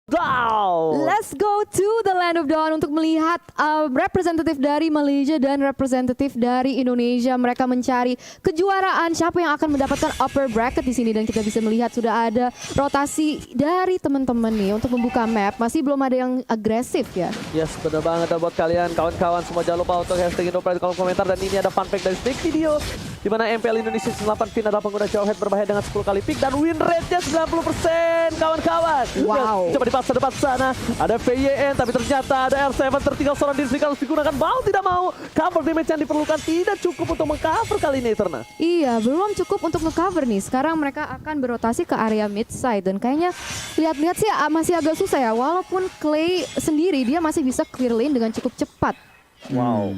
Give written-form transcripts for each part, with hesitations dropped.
Dawn. Let's go to the Land of Dawn untuk melihat representatif dari Malaysia dan representatif dari Indonesia. Mereka mencari kejuaraan siapa yang akan mendapatkan upper bracket di sini, dan kita bisa melihat sudah ada rotasi dari teman-teman nih untuk membuka map. Masih belum ada yang agresif ya. Yes, benar banget buat kalian kawan-kawan semua. Jangan lupa untuk hashtag Indopride di kolom komentar. Dan ini ada fun fact dari Sneak Video, di mana MPL Indonesia 8 Fin adalah pengguna jawab head berbahaya dengan 10 kali pick dan win rate-nya 90% kawan-kawan. Wow. Coba dipaksa depan sana. Ada VYN, tapi ternyata ada R7 tertinggal seorang diri harus digunakan. Mau tidak mau, cover damage yang diperlukan tidak cukup untuk mengcover kali ini Eterna. Iya, belum cukup untuk nge-cover nih. Sekarang mereka akan berotasi ke area mid side, dan kayaknya lihat-lihat sih masih agak susah ya. Walaupun Clay sendiri dia masih bisa clear lane dengan cukup cepat. Wow.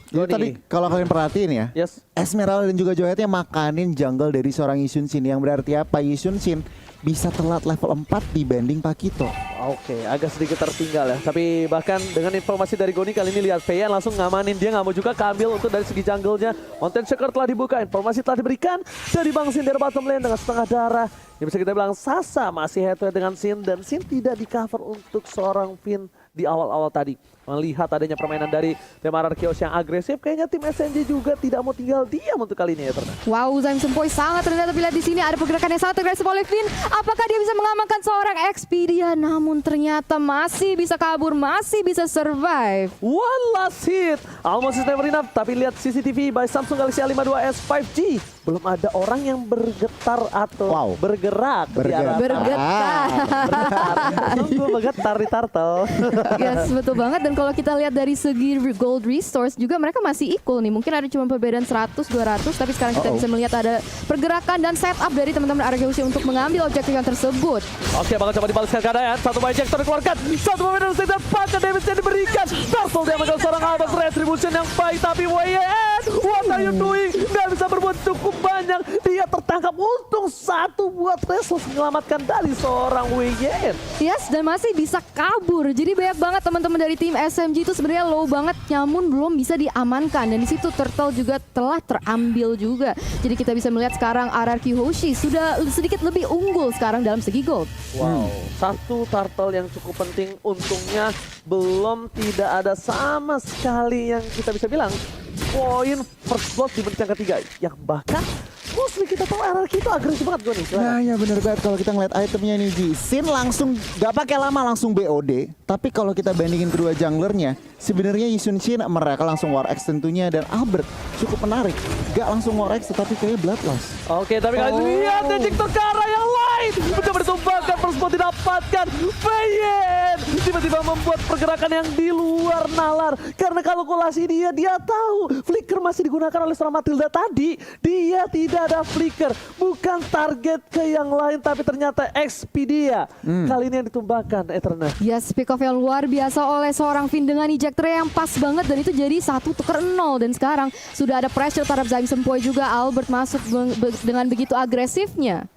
Jadi tadi kalau kalian perhatiin ya, Yes. Esmeralda dan juga Joyetnya makanin jungle dari seorang Yisun Shin, yang berarti apa? Yisun Shin bisa telat level 4 dibanding Pakito. Oke, agak sedikit tertinggal ya. Tapi bahkan dengan informasi dari Goni kali ini, lihat VYN langsung ngamanin. Dia nggak mau juga keambil untuk dari segi jungle-nya. Mountain Shaker telah dibuka, informasi telah diberikan dari Bang Sin dari bottom lane dengan setengah darah. Yang bisa kita bilang Sasa masih head to head dengan Sin, dan Sin tidak di cover untuk seorang Fin di awal-awal tadi. Melihat adanya permainan dari tim RRQs yang agresif, kayaknya tim SNJ juga tidak mau tinggal diam untuk kali ini ya Eterna. Wow, Zaim Sempoi sangat rendah, tapi lihat di sini ada pergerakan yang sangat agresif oleh Finn. Apakah dia bisa mengamankan seorang Expedia? Namun ternyata masih bisa kabur, masih bisa survive. One last hit, almost is never enough. Tapi lihat CCTV by Samsung Galaxy A52s 5G. Belum ada orang yang bergetar atau bergerak. Bergetar. Tunggu bergetar di turtle. Yes, betul banget. Dan kalau kita lihat dari segi gold resource juga mereka masih equal nih. Mungkin ada cuma perbedaan 100-200, tapi sekarang kita bisa melihat ada pergerakan dan setup dari teman-teman RRQC untuk mengambil objektif yang tersebut. Oke, bakal coba dibalaskan keadaan. Satu ejector dikeluarkan, satu pemain dari dan pakai damage yang diberikan. Turtle dia mengambil seorang Albert, retribution yang baik, tapi WYN, what are you doing? Nggak bisa berbuat cukup banyak. Dia tertangkap, untung satu buat Restless menyelamatkan dari seorang WYN. Yes, dan masih bisa kabur. Jadi banyak banget teman-teman dari tim SMG itu sebenarnya low banget, namun belum bisa diamankan. Dan di situ Turtle juga telah terambil juga. Jadi kita bisa melihat sekarang RRQ Hoshi sudah sedikit lebih unggul sekarang dalam segi gold. Wow, satu turtle yang cukup penting, untungnya belum tidak ada sama sekali yang kita bisa bilang poin first blood di menit yang ketiga. Yang bahkan mostly kita tahu RRQ itu agresif banget gue nih. Nah ya bener banget, kalau kita ngeliat itemnya nih Ji, Sin langsung gak pakai lama langsung BOD. Tapi kalau kita bandingin kedua junglernya, sebenarnya Yisun Shin mereka langsung War X tentunya, dan Albert cukup menarik. Gak langsung War X tetapi kayaknya Bloodlust. Oke, tapi kalian lihat ejector ke arah yang lain. Mencoba ditumbangkan, first blood didapatkan. VYN tiba-tiba membuat pergerakan yang di luar nalar. Karena kalkulasi dia tahu flicker masih digunakan oleh seorang Matilda tadi. Dia tidak ada flicker, bukan target ke yang lain, tapi ternyata Expedia. Kali ini yang ditumbangkan Eterna. Yes, pick off yang luar biasa oleh seorang Finn dengan ejector yang pas banget, dan itu jadi 1-0. Dan sekarang sudah ada pressure terhadap Zaim Sempoi juga. Albert masuk dengan begitu agresifnya.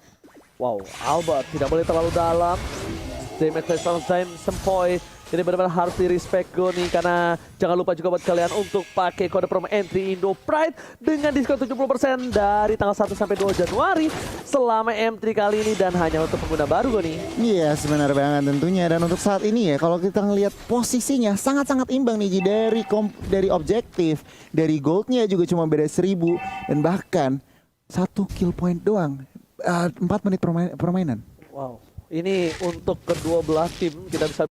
Wow, Albert tidak boleh terlalu dalam. Damage dari seorang Zaim Sempoi ini benar-benar harus di respect Goni, karena jangan lupa juga buat kalian untuk pakai kode promo entry Indo Pride dengan diskon 70% dari tanggal 1 sampai 2 Januari selama M3 kali ini, dan hanya untuk pengguna baru Goni. Iya, sebenarnya banget tentunya. Dan untuk saat ini ya, kalau kita ngelihat posisinya sangat-sangat imbang nih Ji, dari objektif, dari goldnya juga cuma beda 1000, dan bahkan 1 kill point doang, 4 menit permainan. Wow, ini untuk kedua belah tim kita bisa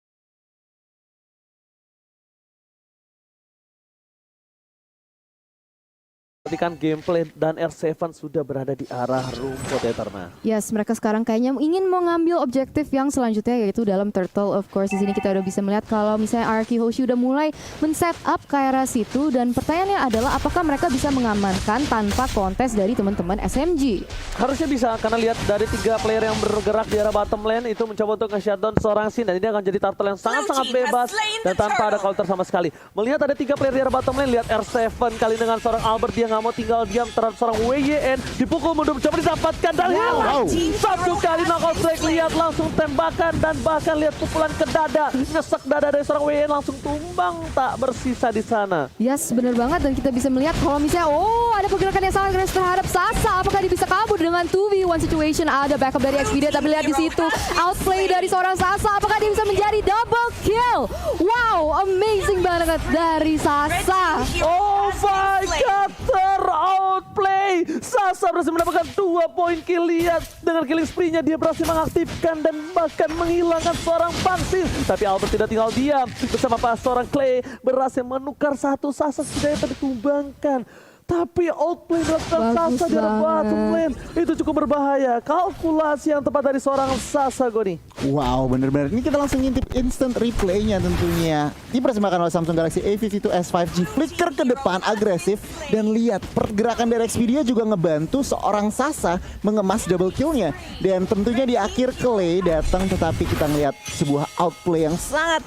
perhatikan gameplay, dan R7 sudah berada di arah rumput Eterna. Yes, mereka sekarang kayaknya ingin mengambil objektif yang selanjutnya, yaitu dalam Turtle. Of course, di sini kita udah bisa melihat kalau misalnya RRQ Hoshi udah mulai men-set up ke arah situ, dan pertanyaannya adalah apakah mereka bisa mengamankan tanpa kontes dari teman-teman SMG? Harusnya bisa, karena lihat dari 3 player yang bergerak di arah bottom lane itu mencoba untuk nge-shutdown seorang Sin, dan ini akan jadi Turtle yang sangat-sangat bebas dan tanpa ada counter sama sekali. Melihat ada 3 player di arah bottom lane, lihat R7 kali dengan seorang Albert, dia nggak mau tinggal diam terhadap seorang WYN. Dipukul mundur, mencoba didapatkan dan satu kali knockout strike. Lihat langsung tembakan, dan bahkan lihat pukulan ke dada, nyesek dada dari seorang WYN, langsung tumbang tak bersisa di sana. Yes, bener banget. Dan kita bisa melihat kalau misalnya ada pergerakan yang sangat keras terhadap Sasa. Apakah dia bisa kabur dengan 2v1 situation? Ada backup dari Expedia, tapi lihat di situ outplay dari seorang Sasa. Apakah dia bisa kill. Wow, amazing banget dari Sasa. Oh my god, ter-outplay. Sasa berhasil mendapatkan 2 poin kill. Lihat, dengan killing spree-nya dia berhasil mengaktifkan dan bahkan menghilangkan seorang Bangsin. Tapi Albert tidak tinggal diam. Bersama seorang Clay berhasil menukar satu Sasa sudah tertumbangkan. Tapi outplay dilakukan Sasa di arah bottom lane. Itu cukup berbahaya. Kalkulasi yang tepat dari seorang Sasa, Goni. Wow, bener-bener. Ini kita langsung ngintip instant replay-nya tentunya. Dipersembahkan oleh Samsung Galaxy A52s 5G. Flicker ke depan, agresif. Dan lihat, pergerakan dari Expedia juga ngebantu seorang Sasa mengemas double kill-nya. Dan tentunya di akhir Clay datang, tetapi kita ngeliat sebuah outplay yang sangat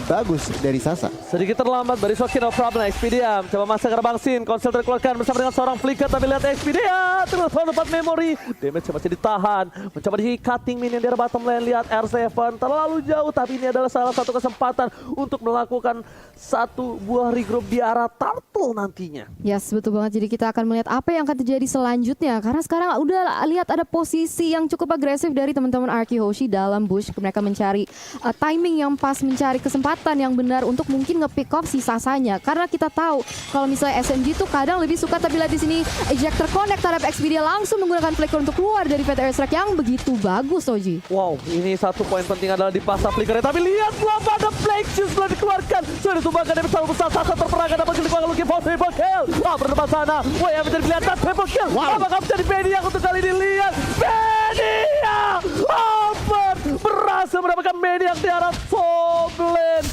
bagus dari Sasa. Sedikit terlambat, but it's okay, no problem. Expedia coba masuk ke Bangsin. Konsel terkeluarkan bersama dengan seorang Flicker. Tapi lihat Expedia terlalu tempat memori. Damage masih ditahan. Mencoba di cutting minion di arah bottom lane. Lihat R7 terlalu jauh. Tapi ini adalah salah satu kesempatan untuk melakukan satu buah regroup di arah Turtle nantinya. Yes, betul banget. Jadi kita akan melihat apa yang akan terjadi selanjutnya. Karena sekarang udah lihat ada posisi yang cukup agresif dari teman-teman Arky Hoshi dalam bush. Mereka mencari timing yang pas, mencari kesempatan yang benar untuk mungkin nge-pick off si Sasanya. Karena kita tahu kalau misalnya SMG tuh kadang lebih suka, tapi lihat di sini ejector connect terhadap Expedia langsung menggunakan flicker untuk keluar dari PT Airstrike yang begitu bagus, Oji. Wow, ini satu poin penting adalah di pasar Flicker. Tapi lihat belum ada Flake Shoes setelah dikeluarkan. Sudah ditumbangkan dari besar besar. Sasa terperangkan dapat dikeluarkan looking for triple kill. Berdepan sana. Wah, yang menjadi kelihatan triple kill. Apakah menjadi Media untuk kali ini? Lihat Media. Albert berhasil mendapatkan Media di arah top lane.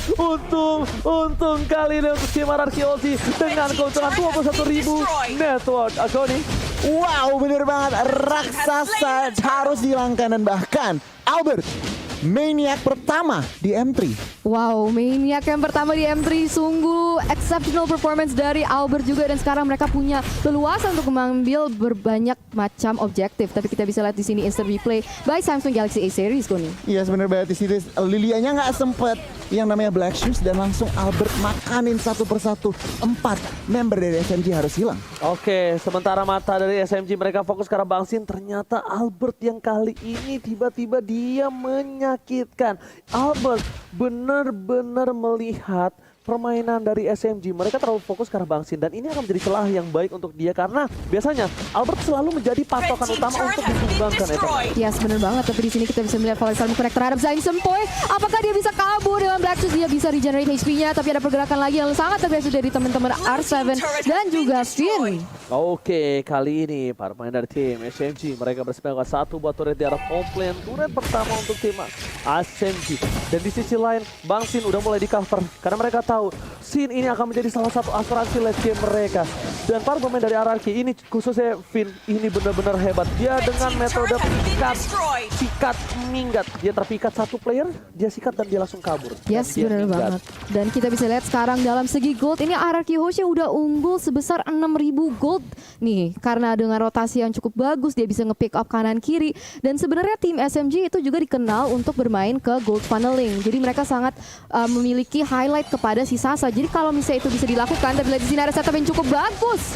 Untung kali ini untuk tim Arky Hoshi dengan keuntungan 21.000 network. Agoni. Wow, bener banget. Raksasa harus dihilangkan dan bahkan Albert Maniac pertama di M3. Wow, Maniac yang pertama di M3, sungguh exceptional performance dari Albert juga, dan sekarang mereka punya leluasa untuk mengambil berbanyak macam objektif. Tapi kita bisa lihat di sini instant replay by Samsung Galaxy A series, Koni. Iya, sebenarnya banget di sini Lilianya nggak sempet yang namanya Black Shoes dan langsung Albert makanin satu persatu. 4 member dari SMG harus hilang. Oke, sementara mata dari SMG mereka fokus ke arah Bangsin. Ternyata Albert yang kali ini tiba-tiba dia menyakitkan. Albert benar-benar melihat permainan dari SMG. Mereka terlalu fokus ke arah Bangsin dan ini akan menjadi celah yang baik untuk dia karena biasanya Albert selalu menjadi patokan utama untuk ditumbangkan. Yes, benar banget. Tapi di sini kita bisa melihat Volley Star connect terhadap Zain Sempoy. Apakah dia bisa kabur dengan Black Shoes? Dia bisa regenerate HP-nya, tapi ada pergerakan lagi yang sangat agresif dari teman-teman R7 dan juga Finn. Oke, kali ini para pemain dari tim SMG mereka bersepakat satu buat turret di arah top lane. Turret pertama untuk tim SMG. Dan di sisi lain, Bangsin udah mulai di cover karena mereka tahu Sin ini akan menjadi salah satu asuransi late game mereka. Dan para pemain dari RRQ ini, khususnya Finn, ini benar-benar hebat. Dia dengan metode sikat minggat. Dia terpikat satu player, dia sikat dan dia langsung kabur. Yes, benar banget. Dan kita bisa lihat sekarang dalam segi gold, ini RRQ Hoshi udah unggul sebesar 6.000 gold nih. Karena dengan rotasi yang cukup bagus, dia bisa nge-pick up kanan kiri. Dan sebenarnya tim SMG itu juga dikenal untuk bermain ke gold funneling. Jadi mereka sangat memiliki highlight kepada si Sasa. Jadi kalau misalnya itu bisa dilakukan, tapi lihat di sini ada setup yang cukup bagus.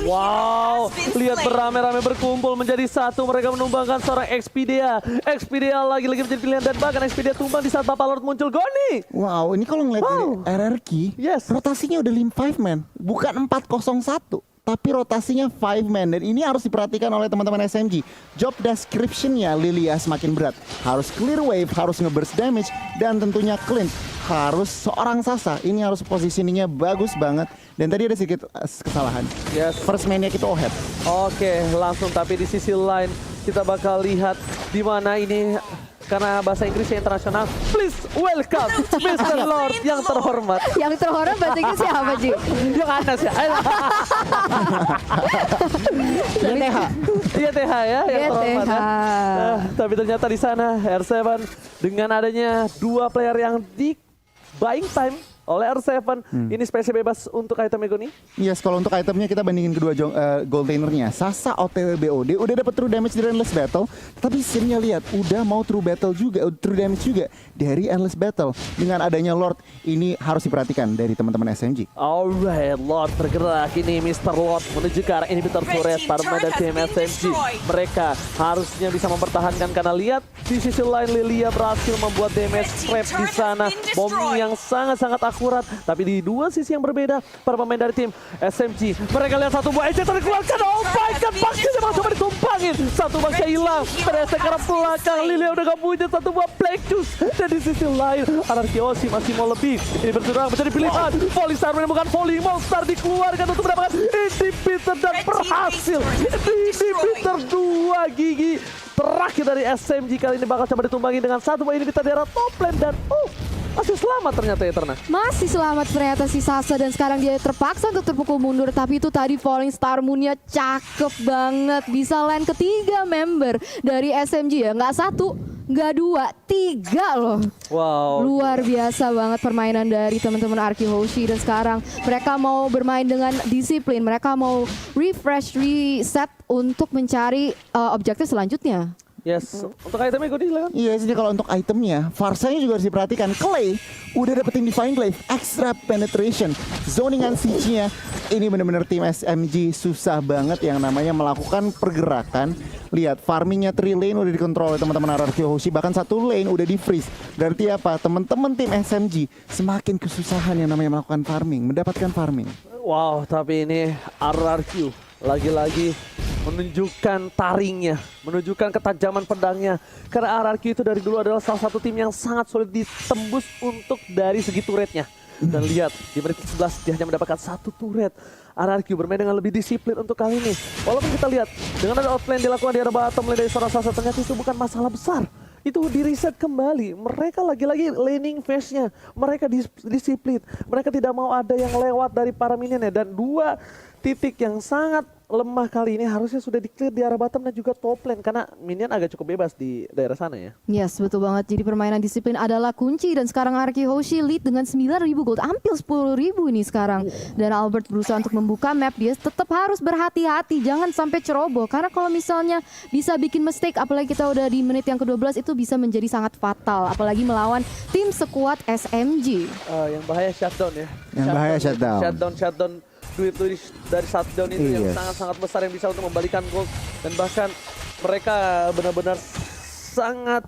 Wow, lihat beramai-ramai berkumpul menjadi satu. Mereka menumbangkan seorang Expedia. Expedia lagi-lagi menjadi pilihan dan bahkan Expedia tumbang di saat Papa Lord muncul. Goni! Wow, ini kalau ngeliat dari RRQ, Yes. rotasinya udah 5 man, bukan 401. Tapi rotasinya 5 man dan ini harus diperhatikan oleh teman-teman SMG. Job description-nya Lilia semakin berat. Harus clear wave, harus nge-burst damage, dan tentunya clean. Harus seorang Sasa, ini harus positioningnya bagus banget. Dan tadi ada sedikit kesalahan. Yes. First man-nya kita head. Oke, langsung tapi di sisi lain kita bakal lihat di mana ini karena bahasa Inggrisnya internasional. Please welcome Mr. Lord yang terhormat. Yang terhormat bahasa Inggris siapa, Ji? Yang Anas ya. YTH. YTH ya, yang terhormat. YTH. Ya. Tapi ternyata di sana R7 dengan adanya dua player yang di buying time oleh R7. Ini spesial bebas untuk item Ego nih. Yes, kalau untuk itemnya kita bandingin kedua gold lanernya. Sasa OTW BOD udah dapat true damage dari Endless Battle, tapi scene-nya lihat udah mau true damage juga dari Endless Battle. Dengan adanya Lord, ini harus diperhatikan dari teman-teman SMG. Alright, Lord bergerak ini, Mr. Lord menuju ke arah inhibitor turret para pemain dari tim SMG. Mereka harusnya bisa mempertahankan karena lihat di sisi lain Lilia berhasil membuat damage trap di sana, bom yang sangat-sangat akurat. Tapi di dua sisi yang berbeda para pemain dari tim SMG, mereka lihat satu buah eject dikeluarkan. Oh my god, Baksanya mau coba ditumpangin. Satu Baksanya hilang, beresek ke arah belakang. Lilia udah gak punya satu buah Black Juice. Dan di sisi lain Anarkiosi masih mau lebih. Ini berjuang menjadi pilihan. Volley Star menemukan volley monster dikeluarkan untuk mendapatkan inhibitor dan berhasil. Inhibitor 2 gigi terakhir dari SMG kali ini bakal coba ditumbangi dengan satu buah inhibitor di arah top lane dan masih selamat ternyata Eterna. Masih selamat ternyata si Sasa dan sekarang dia terpaksa untuk terpukul mundur. Tapi itu tadi Falling Star Moon-nya cakep banget. Bisa land ketiga member dari SMG ya. Nggak satu, nggak dua, tiga loh. Wow. Luar biasa banget permainan dari teman-teman Arky Hoshi. Dan sekarang mereka mau bermain dengan disiplin. Mereka mau refresh, reset untuk mencari objektif selanjutnya. Yes, untuk itemnya gue silakan. Iya, jadi kalau untuk itemnya, Farsanya juga harus diperhatikan. Clay udah dapetin Divine Glaive, extra penetration, zoningan siege-nya. Ini bener-bener tim SMG susah banget yang namanya melakukan pergerakan. Lihat, farmingnya 3 lane udah dikontrol oleh teman-teman RRQ Hoshi, bahkan 1 lane udah di freeze. Berarti apa? Teman-teman tim SMG semakin kesusahan yang namanya melakukan farming, mendapatkan farming. Wow, tapi ini RRQ lagi-lagi menunjukkan taringnya, menunjukkan ketajaman pedangnya. Karena RRQ itu dari dulu adalah salah satu tim yang sangat sulit ditembus untuk dari segi turretnya. Dan lihat, di menit 11 dia hanya mendapatkan 1 turret. RRQ bermain dengan lebih disiplin untuk kali ini. Walaupun kita lihat, dengan ada outplay dilakukan di arah bottom lane dari seorang Sasa, ternyata itu bukan masalah besar. Itu di reset kembali. Mereka lagi-lagi laning phase-nya. Mereka disiplin. Mereka tidak mau ada yang lewat dari para minionnya. Dan 2 titik yang sangat lemah kali ini harusnya sudah di-clear di arah bottom dan juga top lane. Karena minion agak cukup bebas di daerah sana ya. Yes, betul banget. Jadi permainan disiplin adalah kunci. Dan sekarang Arky Hoshi lead dengan 9.000 gold. Hampir 10.000 ini sekarang. Dan Albert berusaha untuk membuka map. Dia tetap harus berhati-hati. Jangan sampai ceroboh. Karena kalau misalnya bisa bikin mistake, apalagi kita udah di menit yang ke-12, itu bisa menjadi sangat fatal. Apalagi melawan tim sekuat SMG. Yang bahaya shutdown ya. Yang bahaya shutdown. Shutdown. Duit dari shutdown itu yang sangat-sangat besar yang bisa untuk membalikan gold. Dan bahkan mereka benar-benar sangat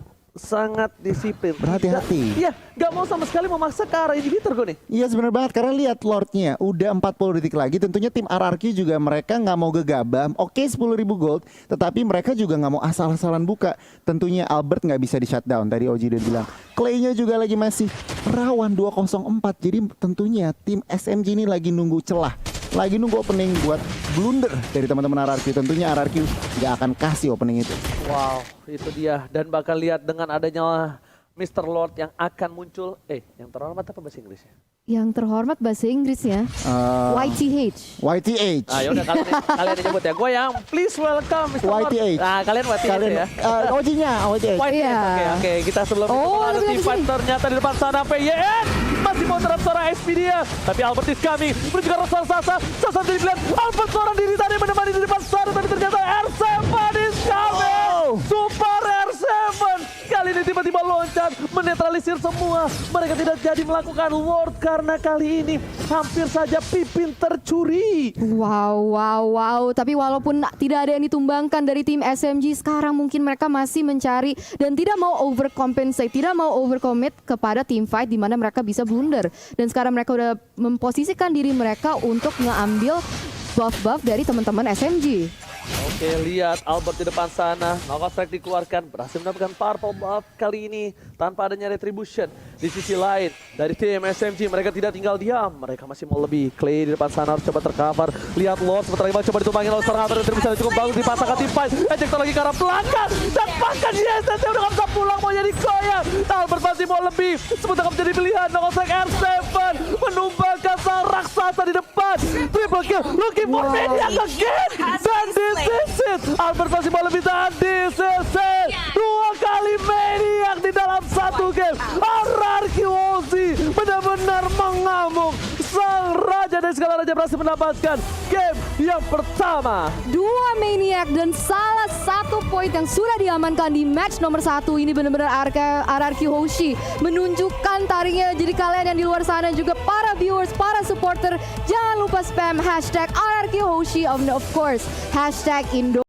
disiplin. Berhati-hati. Iya, gak mau sama sekali memaksa ke arah inhibitor gue nih. Iya sebenarnya banget, karena lihat Lordnya udah 40 detik lagi. Tentunya tim RRQ juga mereka nggak mau gegabah. Oke 10.000 gold, tetapi mereka juga nggak mau asal-asalan buka. Tentunya Albert nggak bisa di shutdown. Tadi Oji udah bilang Clay-nya juga lagi masih rawan 204. Jadi tentunya tim SMG ini lagi nunggu celah, lagi nunggu opening buat blunder dari teman-teman RRQ. Tentunya RRQ nggak akan kasih opening itu. Wow, itu dia. Dan bakal lihat dengan adanya Mr. Lord yang akan muncul. Yang terhormat apa bahasa Inggrisnya? Yang terhormat bahasa Inggrisnya YTH. YTH. Ya udah kalian nyebut ya. Gue yang please welcome Mr. Lord. YTH. Nah, kalian YTH ya. Ojinya YTH. YTH. Oke. Kita sebelum itu ada lebih Tivan ternyata di depan sana PYN. Masih mau terhadap seorang SP dia. Tapi Albert is coming. Menuju ke arah Sasa. Sasa jadi pilihan. Albert seorang diri tadi menemani di depan sana. Tapi ternyata R7 is coming. Super R7. Kali ini tiba-tiba loncat. Menetralisir semua. Mereka tidak jadi melakukan ward. Karena kali ini hampir saja Pipin tercuri. Wow. Tapi walaupun tidak ada yang ditumbangkan dari tim SMG, sekarang mungkin mereka masih mencari dan tidak mau overcompensate, tidak mau overcommit kepada team fight di mana mereka bisa blunder. Dan sekarang mereka udah memposisikan diri mereka untuk ngeambil buff-buff dari teman-teman SMG. Oke, lihat Albert di depan sana. Knockout strike dikeluarkan, berhasil mendapatkan purple buff kali ini tanpa adanya retribution. Di sisi lain, dari tim SMG mereka tidak tinggal diam. Mereka masih mau lebih. Clay di depan sana harus coba tercover. Lihat Lord sebentar lagi coba ditumbangin oleh serangan retribution cukup bagus dipasangkan tim fight. Ejector lagi ke arah belakang. Dan bahkan YSS udah gak bisa pulang, mau jadi goyang. Albert masih mau lebih. Sebentar menjadi pilihan. Knockout strike R7 menumbangkan sang raksasa di depan. Triple kill, looking for Maniac again. Dan this is it. Albert masih mau lebih, dan this is it. 2 kali Maniac di dalam 1 game. RRQ Hoshi benar-benar mengalahkan Pantai Skala Raja berhasil mendapatkan game yang pertama. 2 Maniac dan salah satu poin yang sudah diamankan di match nomor 1 ini benar-benar RRQ Hoshi menunjukkan taringnya. Jadi kalian yang di luar sana juga para viewers, para supporter, jangan lupa spam hashtag RRQ Hoshi of course hashtag Indo.